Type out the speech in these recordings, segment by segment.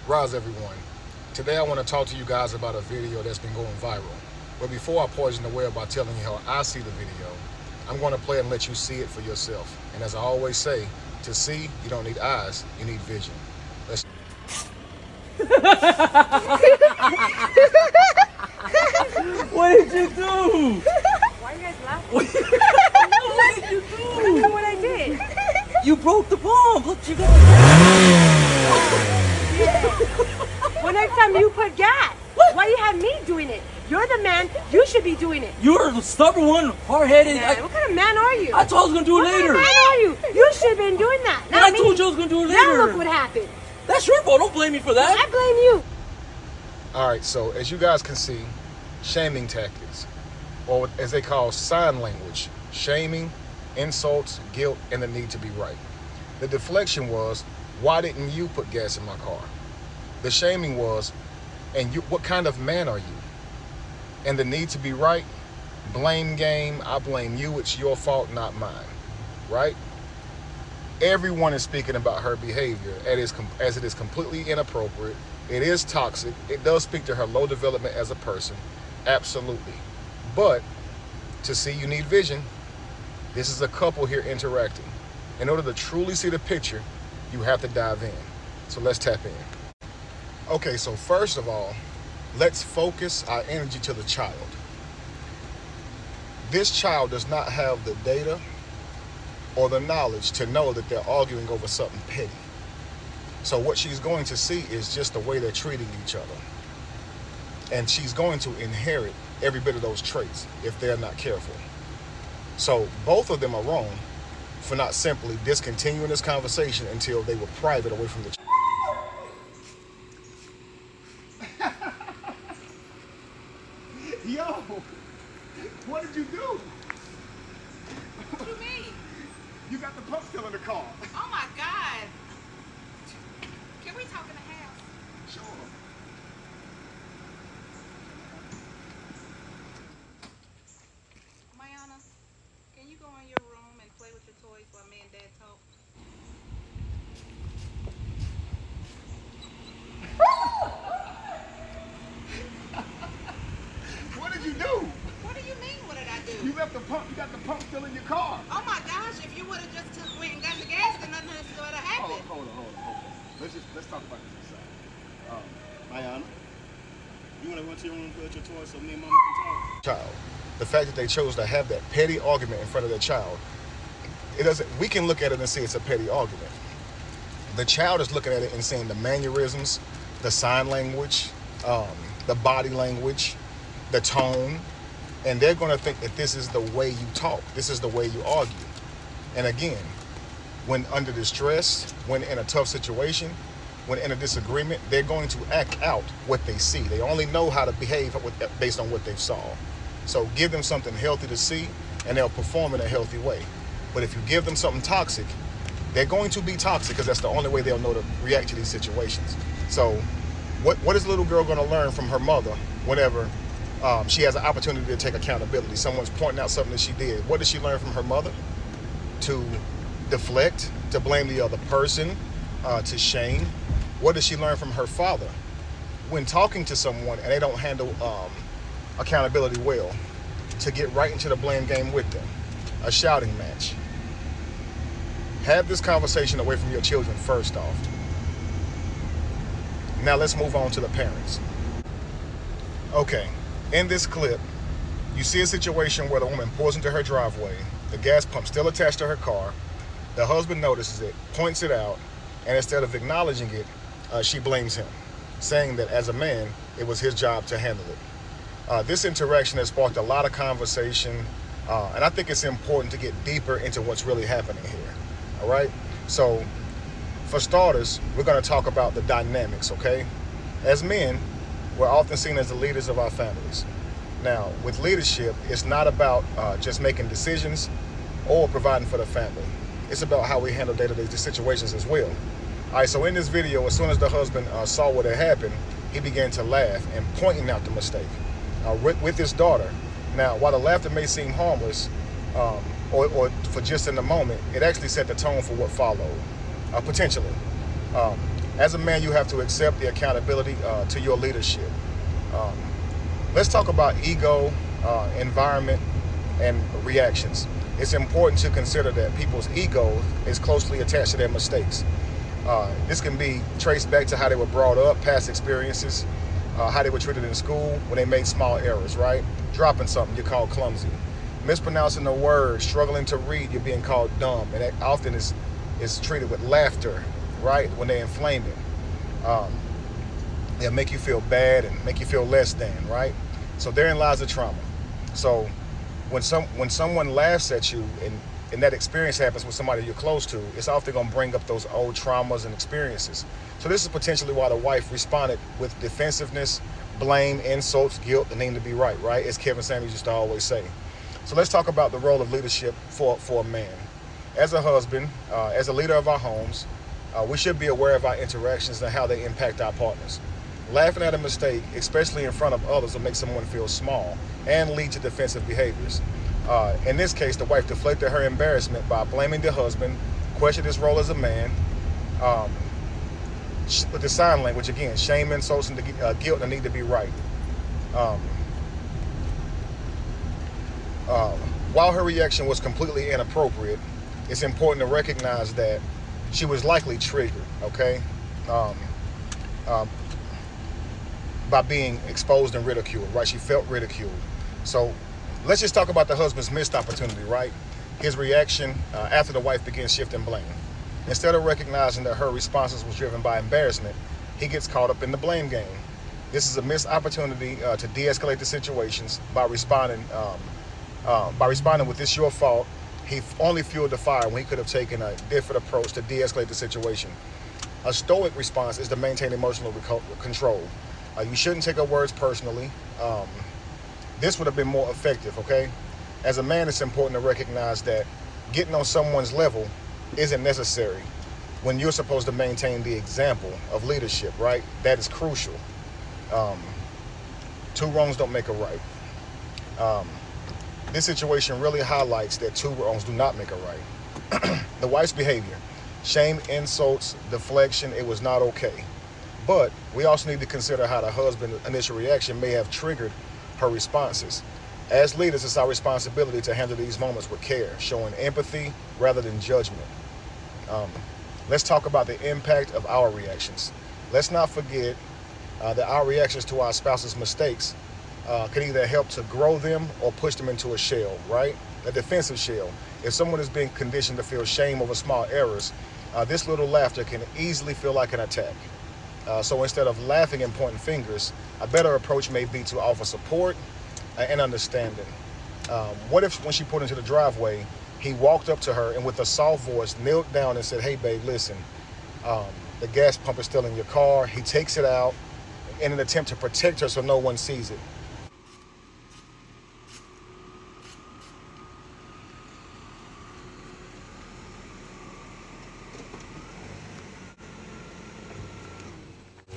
Rise everyone. Today I want to talk to you guys about a video that's been going viral. But before I poison the well by telling you how I see the video, I'm going to play and let you see it for yourself. And as I always say, to see, you don't need eyes, you need vision. Let's What did you do? Why are you guys laughing? What did you I don't know do? what I did. You broke the pump. Look, you got. Well, next time you put gas. Why you have me doing it? You're the man. You should be doing it. You're the stubborn one, hard-headed. Man, what kind of man are you? I told I was gonna do it What kind later. of man are you? You should have been doing that. And Not I me. told you I was gonna do it Now later. look what happened. That's your fault. Don't blame me for I that. blame you. All right, so as you guys can see, shaming tactics, or as they call sign language, shaming, insults, guilt, and the need to be right. The deflection was, why didn't you put gas in my car? The shaming was, and you, what kind of man are you? And the need to be right, blame game, I blame you, it's your fault, not mine, right? Everyone is speaking about her behavior as it is completely inappropriate. It is toxic. It does speak to her low development as a person, absolutely. But to see, you need vision. This is a couple here interacting. In order to truly see the picture, you have to dive in. So let's tap in. Okay, so first of all, let's focus our energy to the child. This child does not have the data or the knowledge to know that they're arguing over something petty. So what she's going to see is just the way they're treating each other. And she's going to inherit every bit of those traits if they're not careful. So both of them are wrong for not simply discontinuing this conversation until they were private away from the child. Yo, what did you do? What you mean? You got the pump still in the car. Oh my God. Can we talk in the house? Sure. Mayana, can you go in your room and play with your toys while me and Dad talk? What did you do? What do you mean, what did I do? You left the pump, you got the pump still in your car. Oh my gosh, if you would have just went and got the gas, then nothing else would have happened. Hold on. Let's talk about this inside. Ayana, you want to run to your room and play with your toys so me and Mama can talk? Child. The fact that they chose to have that petty argument in front of their child, it doesn't. We can look at it and see it's a petty argument. The child is looking at it and seeing the mannerisms, the sign language, the body language, the tone, and they're going to think that this is the way you talk. This is the way you argue. And again, when under distress, when in a tough situation, when in a disagreement, they're going to act out what they see. They only know how to behave based on what they saw. So give them something healthy to see, and they'll perform in a healthy way. But if you give them something toxic, they're going to be toxic because that's the only way they'll know to react to these situations. So what is the little girl going to learn from her mother whenever she has an opportunity to take accountability? Someone's pointing out something that she did. What does she learn from her mother? To deflect, to blame the other person, to shame. What does she learn from her father? When talking to someone and they don't handle accountability well, to get right into the blame game with them. A shouting match. Have this conversation away from your children first off. Now let's move on to the parents. Okay, in this clip, you see a situation where the woman pulls into her driveway, the gas pump still attached to her car, the husband notices it, points it out, and instead of acknowledging it, she blames him, saying that as a man, it was his job to handle it. This interaction has sparked a lot of conversation, and I think it's important to get deeper into what's really happening here, all right? So, for starters, we're gonna talk about the dynamics, okay? As men, we're often seen as the leaders of our families. Now, with leadership, it's not about just making decisions or providing for the family. It's about how we handle day-to-day situations as well. All right, so in this video, as soon as the husband saw what had happened, he began to laugh and pointing out the mistake with his daughter. Now, while the laughter may seem harmless, or for just in the moment, it actually set the tone for what followed, potentially. As a man, you have to accept the accountability to your leadership. Um, let's talk about ego, environment, and reactions. It's important to consider that people's ego is closely attached to their mistakes. This can be traced back to how they were brought up, past experiences, how they were treated in school when they made small errors, right? Dropping something, you're called clumsy. Mispronouncing a word, struggling to read, you're being called dumb. And that often is treated with laughter, right? When they're inflaming. They'll make you feel bad and make you feel less than, right? So therein lies the trauma. So when someone laughs at you and that experience happens with somebody you're close to, it's often going to bring up those old traumas and experiences. So this is potentially why the wife responded with defensiveness, blame, insults, guilt, the need to be right, right? As Kevin Samuels used to always say. So let's talk about the role of leadership for a man. As a husband, as a leader of our homes, we should be aware of our interactions and how they impact our partners. Laughing at a mistake, especially in front of others, will make someone feel small and lead to defensive behaviors. In this case, the wife deflected her embarrassment by blaming the husband, questioned his role as a man, with the sign language, again, shame, insults, and guilt, and the need to be right. While her reaction was completely inappropriate, it's important to recognize that she was likely triggered, okay, by being exposed and ridiculed, right? She felt ridiculed. So let's just talk about the husband's missed opportunity, right? His reaction after the wife begins shifting blame. Instead of recognizing that her responses was driven by embarrassment, he gets caught up in the blame game. This is a missed opportunity to de-escalate the situations by responding with "This your fault." He only fueled the fire when he could have taken a different approach to de-escalate the situation. A stoic response is to maintain emotional control. You shouldn't take her words personally. This would have been more effective, okay? As a man, it's important to recognize that getting on someone's level isn't necessary when you're supposed to maintain the example of leadership, right? That is crucial. Two wrongs don't make a right. This situation really highlights that two wrongs do not make a right. The wife's behavior, shame, insults, deflection, it was not okay. But we also need to consider how the husband's initial reaction may have triggered her responses. As leaders, it's our responsibility to handle these moments with care, showing empathy rather than judgment. Let's talk about the impact of our reactions. Let's not forget that our reactions to our spouse's mistakes can either help to grow them or push them into a shell, right? A defensive shell. If someone is being conditioned to feel shame over small errors, this little laughter can easily feel like an attack. So instead of laughing and pointing fingers, a better approach may be to offer support and understanding. What if when she pulled into the driveway, he walked up to her and with a soft voice knelt down and said, "Hey babe, listen, the gas pump is still in your car." He takes it out in an attempt to protect her so no one sees it.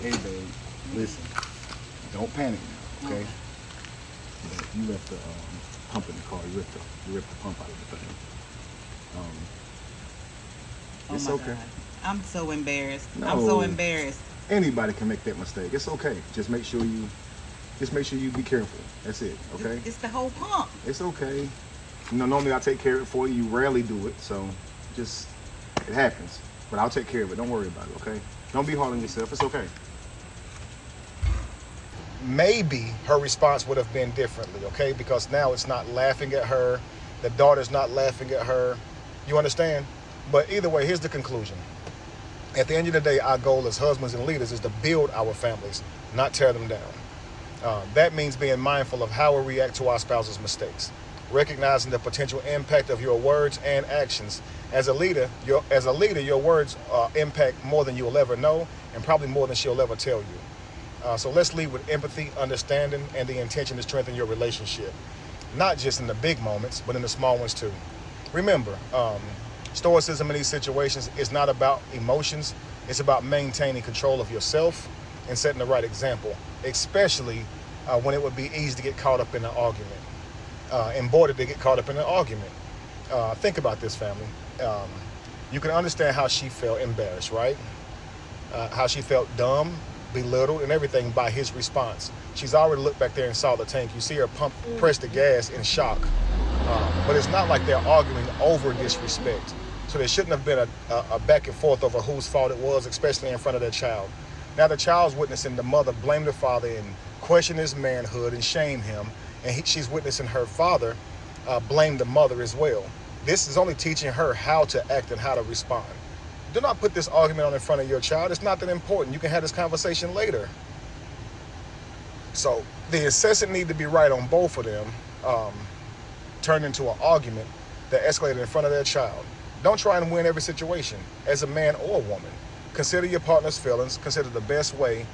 "Hey babe, listen, don't panic now, okay? You left the pump in the car. You ripped the pump out of the thing. It's okay. God. I'm so embarrassed. No. I'm so embarrassed. Anybody can make that mistake. It's okay. Just make sure you be careful. That's it, okay? It's the whole pump. It's okay. You know, normally I take care of it for you. You rarely do it, so just, it happens. But I'll take care of it. Don't worry about it, okay? Don't be hard on yourself. It's okay." Maybe her response would have been differently, okay? Because now it's not laughing at her. The daughter's not laughing at her. You understand? But either way, here's the conclusion. At the end of the day, our goal as husbands and leaders is to build our families, not tear them down. That means being mindful of how we react to our spouse's mistakes, recognizing the potential impact of your words and actions. As a leader, your words impact more than you'll ever know, and probably more than she'll ever tell you. So let's lead with empathy, understanding, and the intention to strengthen your relationship. Not just in the big moments, but in the small ones too. Remember, stoicism in these situations is not about emotions. It's about maintaining control of yourself and setting the right example, especially when it would be easy to get caught up in an argument, and border to get caught up in an argument. Think about this, family. You can understand how she felt embarrassed, right? how she felt dumb, belittled, and everything by his response. She's already looked back there and saw the tank. You see her press the gas in shock. But it's not like they're arguing over disrespect. So there shouldn't have been a back and forth over whose fault it was, especially in front of their child. Now the child's witnessing the mother blame the father and question his manhood and shame him. And she's witnessing her father blame the mother as well. This is only teaching her how to act and how to respond. Do not put this argument on in front of your child. It's not that important. You can have this conversation later. So the incessant need to be right on both of them turned into an argument that escalated in front of their child. Don't try and win every situation as a man or a woman. Consider your partner's feelings. Consider the best way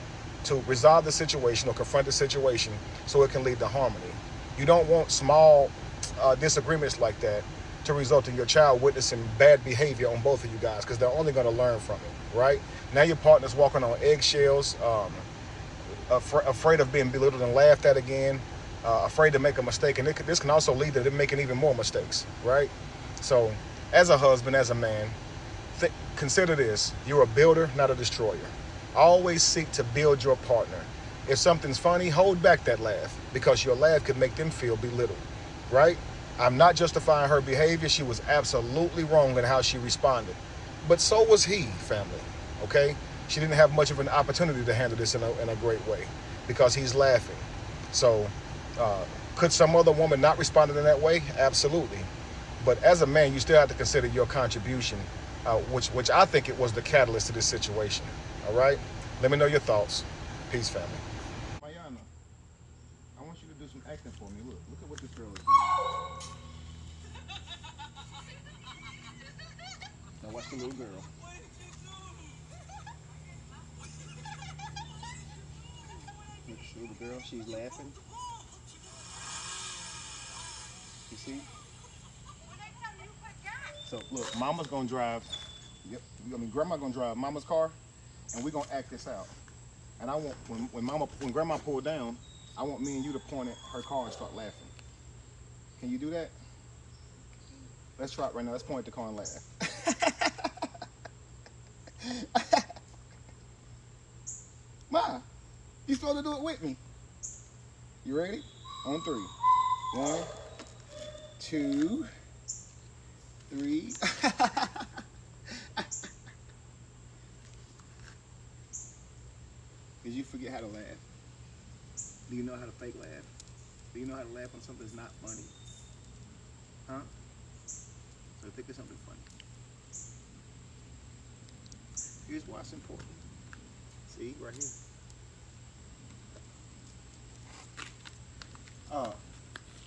to resolve the situation or confront the situation so it can lead to harmony. You don't want small disagreements like that to result in your child witnessing bad behavior on both of you guys, because they're only going to learn from it, right? Now your partner's walking on eggshells, afraid of being belittled and laughed at again, afraid to make a mistake, and this can also lead to them making even more mistakes, right? So as a husband, as a man, consider this: you're a builder, not a destroyer. Always seek to build your partner. If something's funny, hold back that laugh, because your laugh could make them feel belittled, right? I'm not justifying her behavior. She was absolutely wrong in how she responded. But so was he, family, okay? She didn't have much of an opportunity to handle this in a great way because he's laughing. So could some other woman not respond in that way? Absolutely. But as a man, you still have to consider your contribution, which I think it was the catalyst to this situation, all right? Let me know your thoughts. Peace, family. Mayana, I want you to do some acting for me. Look at what this girl is doing. Now watch the little girl. Look, little girl, she's laughing. You see? So look, Mama's gonna drive. Yep. I mean, Grandma's gonna drive Mama's car, and we're gonna act this out. And I want when Grandma pulled down, I want me and you to point at her car and start laughing. Can you do that? Let's try it right now. Let's point at the car and laugh. Ma, you supposed to do it with me. You ready? On 3. 1, 2, 3. Did you forget how to laugh? Do you know how to fake laugh? Do you know how to laugh when something's not funny? Huh? So think of something funny. Here's why it's important. See, right here.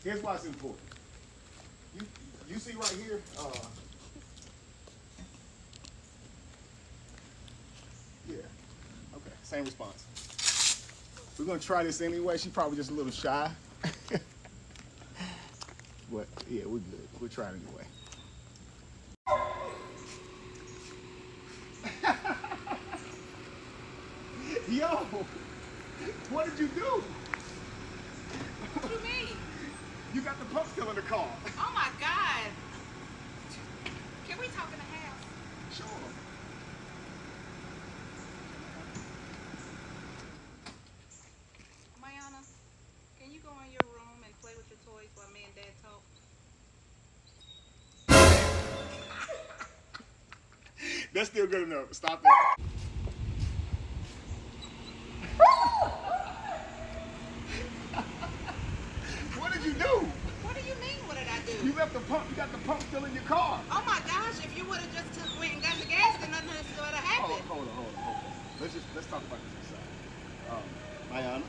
Here's why it's important. You see right here, yeah, okay, same response. We're gonna try this anyway. She's probably just a little shy. But yeah, we're good. We'll try it anyway. Yo, what did you do? What do you mean? You got the pump still in the car. Oh my God. Can we talk in the house? Sure. Mayana, can you go in your room and play with your toys while me and Dad talk? That's still good enough. Stop that. What did you do? What do you mean, what did I do? You left the pump. You got the pump still in your car. Oh my gosh, if you would have just went and got the gas, then nothing would have happened. Hold on. Let's talk about this inside. Mayana,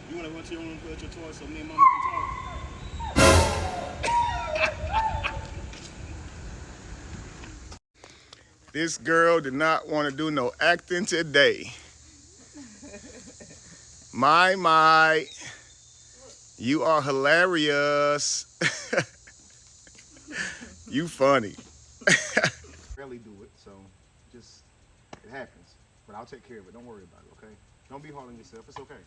you want to run to your room and play with your toys so me and Mama can talk? This girl did not want to do no acting today. My, you are hilarious. You funny. Rarely do it, so just, it happens. But I'll take care of it. Don't worry about it, okay? Don't be hard on yourself. It's okay.